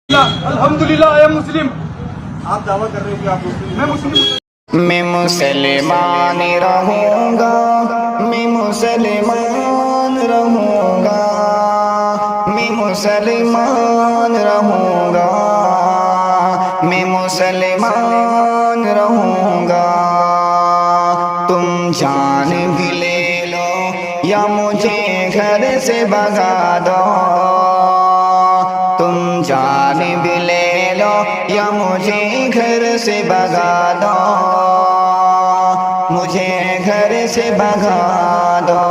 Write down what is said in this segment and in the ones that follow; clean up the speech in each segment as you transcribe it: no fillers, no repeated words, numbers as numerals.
الحمدللہ اے مسلم. آپ دعویٰ کر رہے ہیں کہ آپ مسلم میں مسلم. میں مسلمان رہوں گا، میں مسلمان رہوں گا، میں مسلمان رہوں گا، میں مسلمان رہوں گا. تم جان بھی لے لو یا مجھے گھر سے بھگا دو، تم جان بھی لے لو یا مجھے گھر سے بھگا دو، مجھے گھر سے بھگا دو.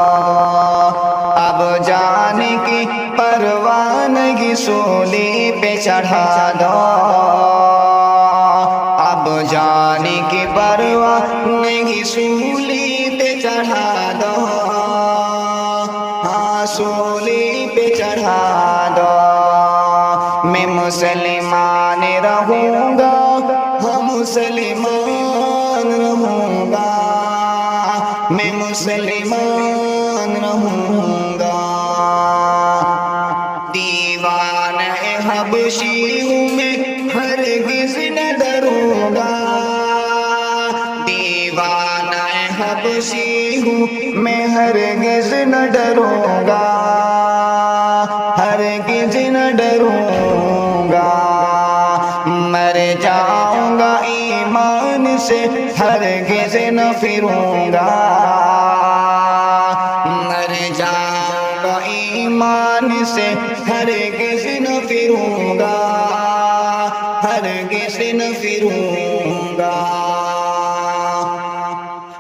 اب جان کی پروانگی سولی پہ چڑھا دو، اب جان کی پروانگی سولی پہ چڑھا دو، ہاں سولی پہ چڑھا دو. میں مسلمان رہوں گا، ہاں مسلمان رہوں گا، میں مسلمان رہوں گا. دیوانہ حبشی ہوں میں ہرگز نہ ڈروں گا، دیوانہ حبشی ہوں میں ہرگز نہ ڈروں گا، ہرگز نہ ڈروں گا. مر جاؤں گا ایمان سے ہرگز نہ پھروں گا، مر جاؤں گا ایمان سے ہرگز نہ پھروں گا، ہرگز نہ پھروں گا.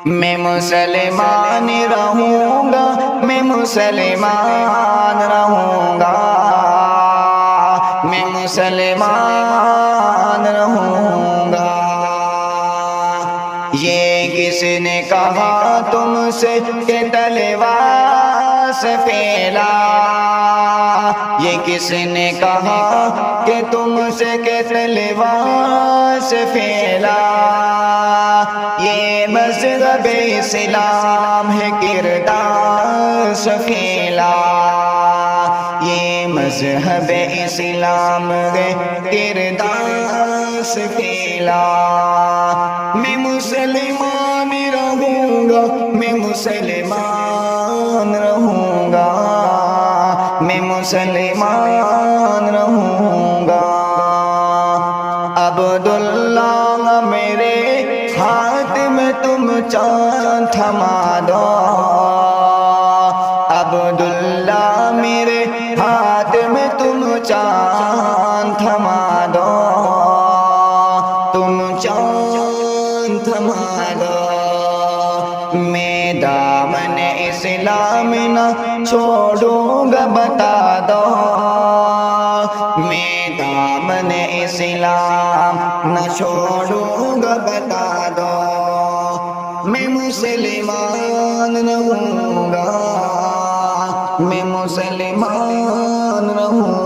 میں مسلمان رہوں گا، میں مسلمان رہوں گا، میں مسلمان رہوں گا. یہ کس نے کہا تم سے کہ تلوار سے پھیلا، یہ کس نے کہا کہ تم سے کہ تلوار سے پھیلا. یہ مذہب اسلام ہے کردار سے پھیلا، یہ مذہب اسلام ہے کردار سے پھیلا. میں مسلمان رہوں گا، میں مسلمان رہوں گا، میں مسلمان رہوں گا. عبداللہ میرے ہاتھ میں تم چاند تھما دو، عبداللہ میرے ہاتھ میں تم چاند تھما دو، تم چاند تھما دو. میں دامن اسلام نہ چھوڑوں گا بتا دو، میں دامن اسلام نہ چھوڑوں گا بتا دو. میں مسلمان رہوں گا، میں مسلمان رہوں